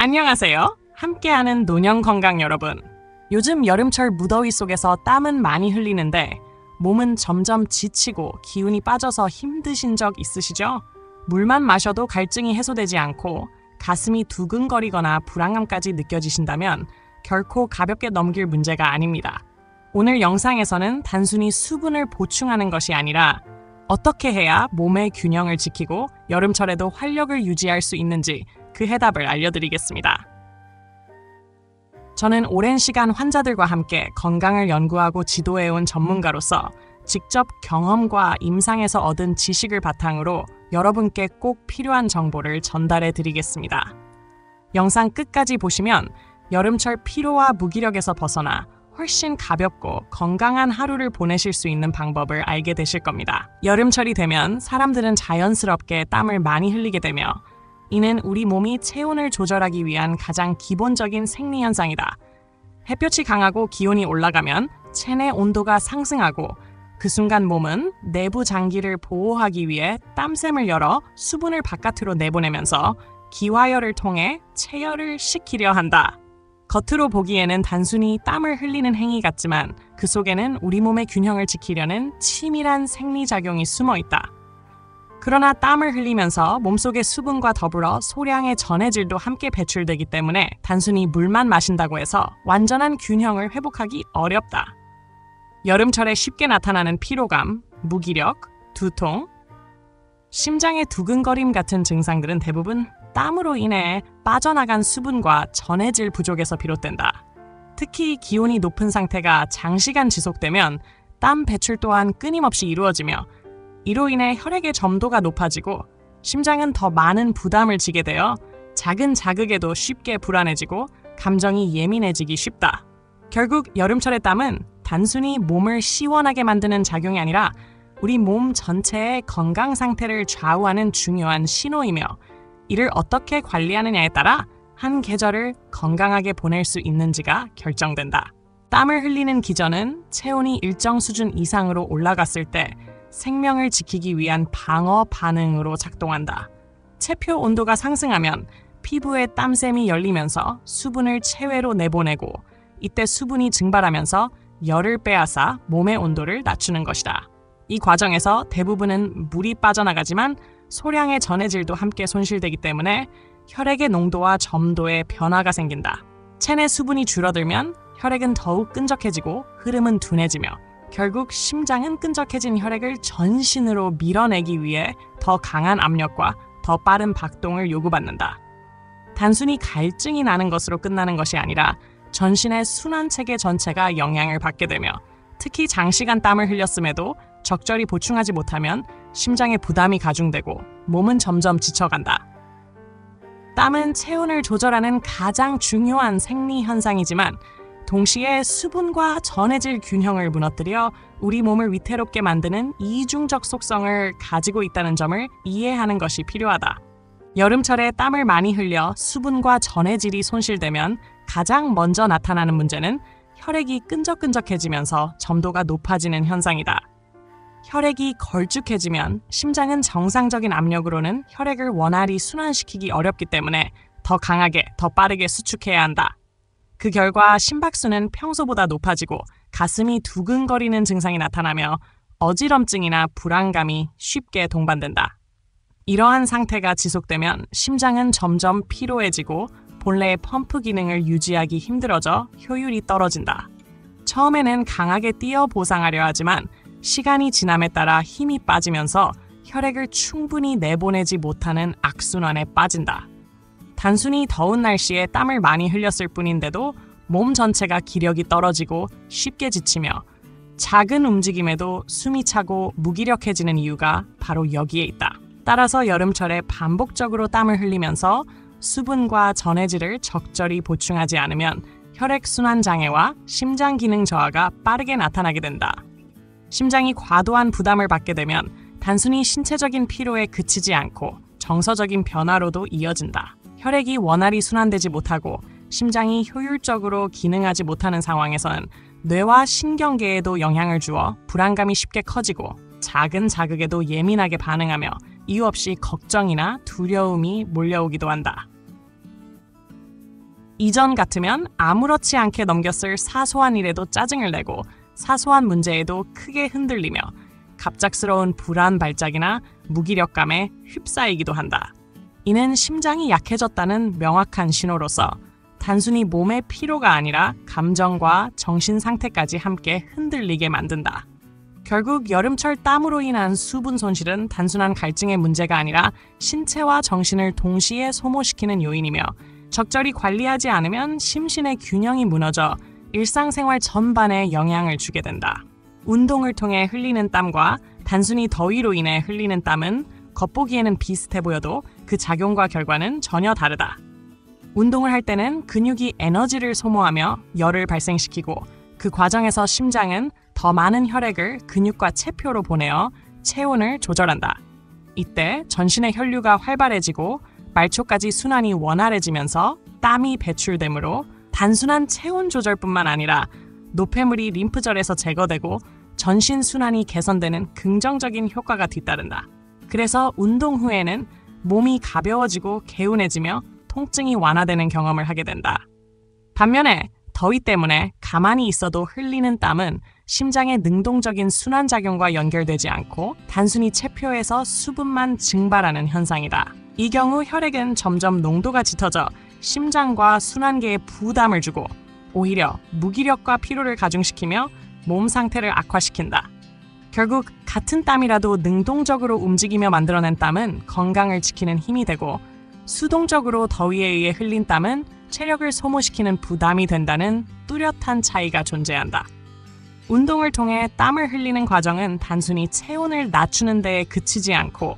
안녕하세요. 함께하는 노년 건강 여러분. 요즘 여름철 무더위 속에서 땀은 많이 흘리는데 몸은 점점 지치고 기운이 빠져서 힘드신 적 있으시죠? 물만 마셔도 갈증이 해소되지 않고 가슴이 두근거리거나 불안감까지 느껴지신다면 결코 가볍게 넘길 문제가 아닙니다. 오늘 영상에서는 단순히 수분을 보충하는 것이 아니라 어떻게 해야 몸의 균형을 지키고 여름철에도 활력을 유지할 수 있는지 그 해답을 알려드리겠습니다. 저는 오랜 시간 환자들과 함께 건강을 연구하고 지도해온 전문가로서 직접 경험과 임상에서 얻은 지식을 바탕으로 여러분께 꼭 필요한 정보를 전달해 드리겠습니다. 영상 끝까지 보시면 여름철 피로와 무기력에서 벗어나 훨씬 가볍고 건강한 하루를 보내실 수 있는 방법을 알게 되실 겁니다. 여름철이 되면 사람들은 자연스럽게 땀을 많이 흘리게 되며 이는 우리 몸이 체온을 조절하기 위한 가장 기본적인 생리현상이다. 햇볕이 강하고 기온이 올라가면 체내 온도가 상승하고 그 순간 몸은 내부 장기를 보호하기 위해 땀샘을 열어 수분을 바깥으로 내보내면서 기화열을 통해 체열을 식히려 한다. 겉으로 보기에는 단순히 땀을 흘리는 행위 같지만 그 속에는 우리 몸의 균형을 지키려는 치밀한 생리작용이 숨어 있다. 그러나 땀을 흘리면서 몸속의 수분과 더불어 소량의 전해질도 함께 배출되기 때문에 단순히 물만 마신다고 해서 완전한 균형을 회복하기 어렵다. 여름철에 쉽게 나타나는 피로감, 무기력, 두통, 심장의 두근거림 같은 증상들은 대부분 땀으로 인해 빠져나간 수분과 전해질 부족에서 비롯된다. 특히 기온이 높은 상태가 장시간 지속되면 땀 배출 또한 끊임없이 이루어지며 이로 인해 혈액의 점도가 높아지고 심장은 더 많은 부담을 지게 되어 작은 자극에도 쉽게 불안해지고 감정이 예민해지기 쉽다. 결국 여름철의 땀은 단순히 몸을 시원하게 만드는 작용이 아니라 우리 몸 전체의 건강 상태를 좌우하는 중요한 신호이며 이를 어떻게 관리하느냐에 따라 한 계절을 건강하게 보낼 수 있는지가 결정된다. 땀을 흘리는 기전은 체온이 일정 수준 이상으로 올라갔을 때 생명을 지키기 위한 방어 반응으로 작동한다. 체표 온도가 상승하면 피부의 땀샘이 열리면서 수분을 체외로 내보내고 이때 수분이 증발하면서 열을 빼앗아 몸의 온도를 낮추는 것이다. 이 과정에서 대부분은 물이 빠져나가지만 소량의 전해질도 함께 손실되기 때문에 혈액의 농도와 점도에 변화가 생긴다. 체내 수분이 줄어들면 혈액은 더욱 끈적해지고 흐름은 둔해지며 결국 심장은 끈적해진 혈액을 전신으로 밀어내기 위해 더 강한 압력과 더 빠른 박동을 요구받는다. 단순히 갈증이 나는 것으로 끝나는 것이 아니라 전신의 순환체계 전체가 영향을 받게 되며 특히 장시간 땀을 흘렸음에도 적절히 보충하지 못하면 심장의 부담이 가중되고 몸은 점점 지쳐간다. 땀은 체온을 조절하는 가장 중요한 생리 현상이지만 동시에 수분과 전해질 균형을 무너뜨려 우리 몸을 위태롭게 만드는 이중적 속성을 가지고 있다는 점을 이해하는 것이 필요하다. 여름철에 땀을 많이 흘려 수분과 전해질이 손실되면 가장 먼저 나타나는 문제는 혈액이 끈적끈적해지면서 점도가 높아지는 현상이다. 혈액이 걸쭉해지면 심장은 정상적인 압력으로는 혈액을 원활히 순환시키기 어렵기 때문에 더 강하게, 더 빠르게 수축해야 한다. 그 결과 심박수는 평소보다 높아지고 가슴이 두근거리는 증상이 나타나며 어지럼증이나 불안감이 쉽게 동반된다. 이러한 상태가 지속되면 심장은 점점 피로해지고 본래의 펌프 기능을 유지하기 힘들어져 효율이 떨어진다. 처음에는 강하게 뛰어 보상하려 하지만 시간이 지남에 따라 힘이 빠지면서 혈액을 충분히 내보내지 못하는 악순환에 빠진다. 단순히 더운 날씨에 땀을 많이 흘렸을 뿐인데도 몸 전체가 기력이 떨어지고 쉽게 지치며 작은 움직임에도 숨이 차고 무기력해지는 이유가 바로 여기에 있다. 따라서 여름철에 반복적으로 땀을 흘리면서 수분과 전해질을 적절히 보충하지 않으면 혈액순환 장애와 심장 기능 저하가 빠르게 나타나게 된다. 심장이 과도한 부담을 받게 되면 단순히 신체적인 피로에 그치지 않고 정서적인 변화로도 이어진다. 혈액이 원활히 순환되지 못하고 심장이 효율적으로 기능하지 못하는 상황에서는 뇌와 신경계에도 영향을 주어 불안감이 쉽게 커지고 작은 자극에도 예민하게 반응하며 이유 없이 걱정이나 두려움이 몰려오기도 한다. 이전 같으면 아무렇지 않게 넘겼을 사소한 일에도 짜증을 내고 사소한 문제에도 크게 흔들리며 갑작스러운 불안 발작이나 무기력감에 휩싸이기도 한다. 이는 심장이 약해졌다는 명확한 신호로서 단순히 몸의 피로가 아니라 감정과 정신 상태까지 함께 흔들리게 만든다. 결국 여름철 땀으로 인한 수분 손실은 단순한 갈증의 문제가 아니라 신체와 정신을 동시에 소모시키는 요인이며 적절히 관리하지 않으면 심신의 균형이 무너져 일상생활 전반에 영향을 주게 된다. 운동을 통해 흘리는 땀과 단순히 더위로 인해 흘리는 땀은 겉보기에는 비슷해 보여도 그 작용과 결과는 전혀 다르다. 운동을 할 때는 근육이 에너지를 소모하며 열을 발생시키고 그 과정에서 심장은 더 많은 혈액을 근육과 체표로 보내어 체온을 조절한다. 이때 전신의 혈류가 활발해지고 말초까지 순환이 원활해지면서 땀이 배출되므로 단순한 체온 조절뿐만 아니라 노폐물이 림프절에서 제거되고 전신 순환이 개선되는 긍정적인 효과가 뒤따른다. 그래서 운동 후에는 몸이 가벼워지고 개운해지며 통증이 완화되는 경험을 하게 된다. 반면에 더위 때문에 가만히 있어도 흘리는 땀은 심장의 능동적인 순환작용과 연결되지 않고 단순히 체표에서 수분만 증발하는 현상이다. 이 경우 혈액은 점점 농도가 짙어져 심장과 순환계에 부담을 주고 오히려 무기력과 피로를 가중시키며 몸 상태를 악화시킨다. 결국 같은 땀이라도 능동적으로 움직이며 만들어낸 땀은 건강을 지키는 힘이 되고 수동적으로 더위에 의해 흘린 땀은 체력을 소모시키는 부담이 된다는 뚜렷한 차이가 존재한다. 운동을 통해 땀을 흘리는 과정은 단순히 체온을 낮추는 데에 그치지 않고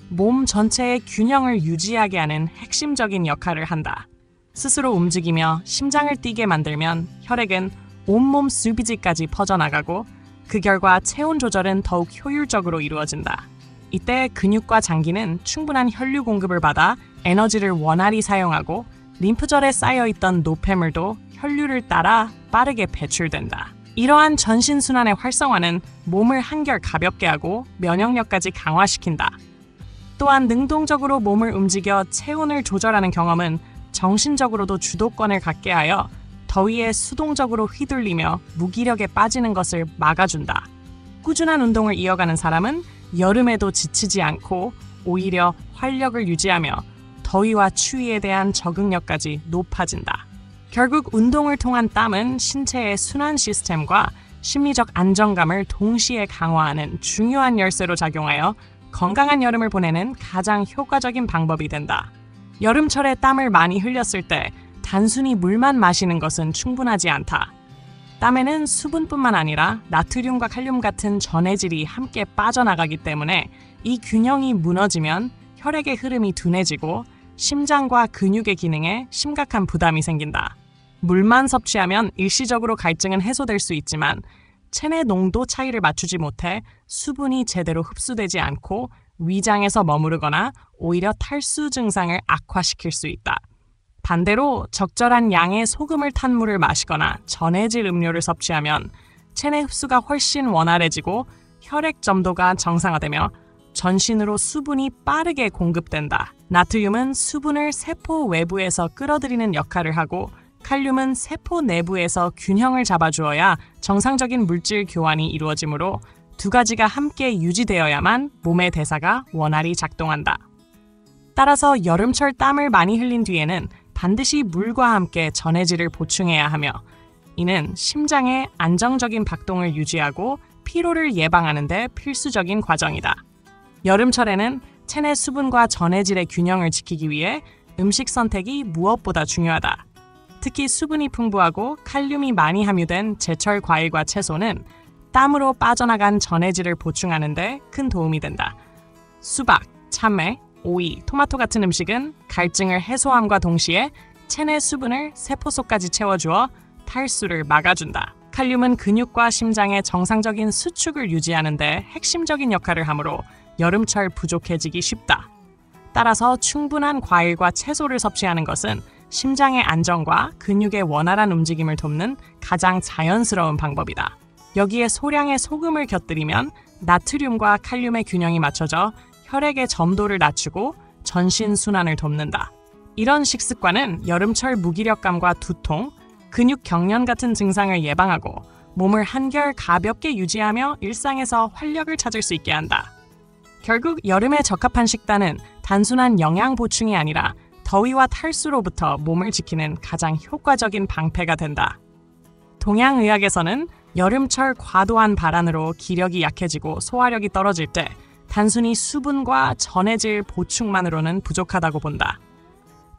몸 전체의 균형을 유지하게 하는 핵심적인 역할을 한다. 스스로 움직이며 심장을 뛰게 만들면 혈액은 온몸 수비지까지 퍼져나가고 그 결과 체온 조절은 더욱 효율적으로 이루어진다. 이때 근육과 장기는 충분한 혈류 공급을 받아 에너지를 원활히 사용하고 림프절에 쌓여있던 노폐물도 혈류를 따라 빠르게 배출된다. 이러한 전신순환의 활성화는 몸을 한결 가볍게 하고 면역력까지 강화시킨다. 또한 능동적으로 몸을 움직여 체온을 조절하는 경험은 정신적으로도 주도권을 갖게 하여 더위에 수동적으로 휘둘리며 무기력에 빠지는 것을 막아준다. 꾸준한 운동을 이어가는 사람은 여름에도 지치지 않고 오히려 활력을 유지하며 더위와 추위에 대한 적응력까지 높아진다. 결국 운동을 통한 땀은 신체의 순환 시스템과 심리적 안정감을 동시에 강화하는 중요한 열쇠로 작용하여 건강한 여름을 보내는 가장 효과적인 방법이 된다. 여름철에 땀을 많이 흘렸을 때 단순히 물만 마시는 것은 충분하지 않다. 땀에는 수분뿐만 아니라 나트륨과 칼륨 같은 전해질이 함께 빠져나가기 때문에 이 균형이 무너지면 혈액의 흐름이 둔해지고 심장과 근육의 기능에 심각한 부담이 생긴다. 물만 섭취하면 일시적으로 갈증은 해소될 수 있지만 체내 농도 차이를 맞추지 못해 수분이 제대로 흡수되지 않고 위장에서 머무르거나 오히려 탈수 증상을 악화시킬 수 있다. 반대로 적절한 양의 소금을 탄 물을 마시거나 전해질 음료를 섭취하면 체내 흡수가 훨씬 원활해지고 혈액 점도가 정상화되며 전신으로 수분이 빠르게 공급된다. 나트륨은 수분을 세포 외부에서 끌어들이는 역할을 하고 칼륨은 세포 내부에서 균형을 잡아주어야 정상적인 물질 교환이 이루어지므로 두 가지가 함께 유지되어야만 몸의 대사가 원활히 작동한다. 따라서 여름철 땀을 많이 흘린 뒤에는 반드시 물과 함께 전해질을 보충해야 하며 이는 심장의 안정적인 박동을 유지하고 피로를 예방하는 데 필수적인 과정이다. 여름철에는 체내 수분과 전해질의 균형을 지키기 위해 음식 선택이 무엇보다 중요하다. 특히 수분이 풍부하고 칼륨이 많이 함유된 제철 과일과 채소는 땀으로 빠져나간 전해질을 보충하는 데 큰 도움이 된다. 수박, 참외, 오이, 토마토 같은 음식은 갈증을 해소함과 동시에 체내 수분을 세포 속까지 채워주어 탈수를 막아준다. 칼륨은 근육과 심장의 정상적인 수축을 유지하는 데 핵심적인 역할을 하므로 여름철 부족해지기 쉽다. 따라서 충분한 과일과 채소를 섭취하는 것은 심장의 안정과 근육의 원활한 움직임을 돕는 가장 자연스러운 방법이다. 여기에 소량의 소금을 곁들이면 나트륨과 칼륨의 균형이 맞춰져 혈액의 점도를 낮추고 전신 순환을 돕는다. 이런 식습관은 여름철 무기력감과 두통, 근육 경련 같은 증상을 예방하고 몸을 한결 가볍게 유지하며 일상에서 활력을 찾을 수 있게 한다. 결국 여름에 적합한 식단은 단순한 영양 보충이 아니라 더위와 탈수로부터 몸을 지키는 가장 효과적인 방패가 된다. 동양의학에서는 여름철 과도한 발안으로 기력이 약해지고 소화력이 떨어질 때 단순히 수분과 전해질 보충만으로는 부족하다고 본다.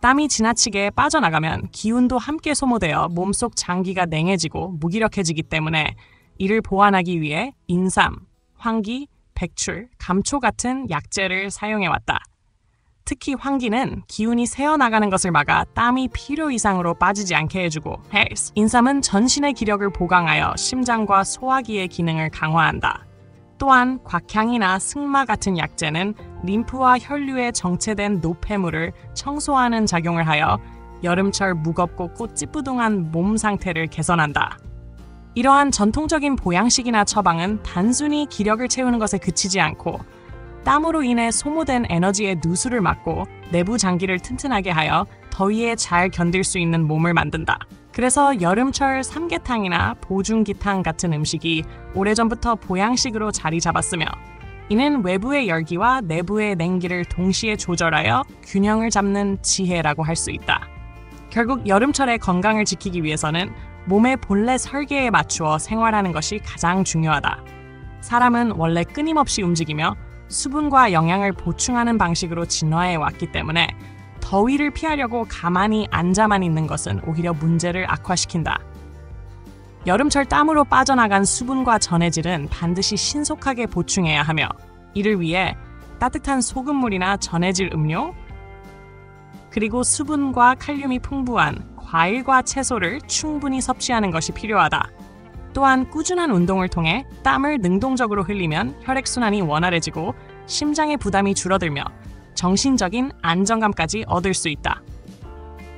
땀이 지나치게 빠져나가면 기운도 함께 소모되어 몸속 장기가 냉해지고 무기력해지기 때문에 이를 보완하기 위해 인삼, 황기, 백출, 감초 같은 약재를 사용해왔다. 특히 황기는 기운이 새어나가는 것을 막아 땀이 필요 이상으로 빠지지 않게 해주고, 인삼은 전신의 기력을 보강하여 심장과 소화기의 기능을 강화한다. 또한 곽향이나 승마 같은 약재는 림프와 혈류에 정체된 노폐물을 청소하는 작용을 하여 여름철 무겁고 찌뿌둥한 몸 상태를 개선한다. 이러한 전통적인 보양식이나 처방은 단순히 기력을 채우는 것에 그치지 않고 땀으로 인해 소모된 에너지의 누수를 막고 내부 장기를 튼튼하게 하여 더위에 잘 견딜 수 있는 몸을 만든다. 그래서 여름철 삼계탕이나 보중기탕 같은 음식이 오래전부터 보양식으로 자리 잡았으며, 이는 외부의 열기와 내부의 냉기를 동시에 조절하여 균형을 잡는 지혜라고 할 수 있다. 결국 여름철의 건강을 지키기 위해서는 몸의 본래 설계에 맞추어 생활하는 것이 가장 중요하다. 사람은 원래 끊임없이 움직이며 수분과 영양을 보충하는 방식으로 진화해 왔기 때문에 더위를 피하려고 가만히 앉아만 있는 것은 오히려 문제를 악화시킨다. 여름철 땀으로 빠져나간 수분과 전해질은 반드시 신속하게 보충해야 하며, 이를 위해 따뜻한 소금물이나 전해질 음료, 그리고 수분과 칼륨이 풍부한 과일과 채소를 충분히 섭취하는 것이 필요하다. 또한 꾸준한 운동을 통해 땀을 능동적으로 흘리면 혈액순환이 원활해지고 심장의 부담이 줄어들며 정신적인 안정감까지 얻을 수 있다.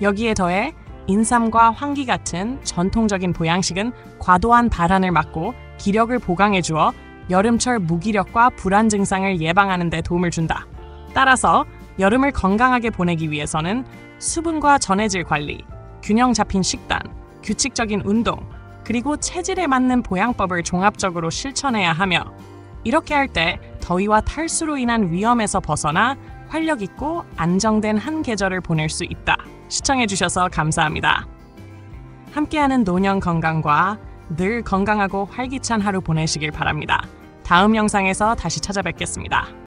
여기에 더해 인삼과 황기 같은 전통적인 보양식은 과도한 발안을 막고 기력을 보강해 주어 여름철 무기력과 불안 증상을 예방하는 데 도움을 준다. 따라서 여름을 건강하게 보내기 위해서는 수분과 전해질 관리, 균형 잡힌 식단, 규칙적인 운동, 그리고 체질에 맞는 보양법을 종합적으로 실천해야 하며, 이렇게 할 때 더위와 탈수로 인한 위험에서 벗어나 활력 있고 안정된 한 계절을 보낼 수 있다. 시청해주셔서 감사합니다. 함께하는 노년 건강과 늘 건강하고 활기찬 하루 보내시길 바랍니다. 다음 영상에서 다시 찾아뵙겠습니다.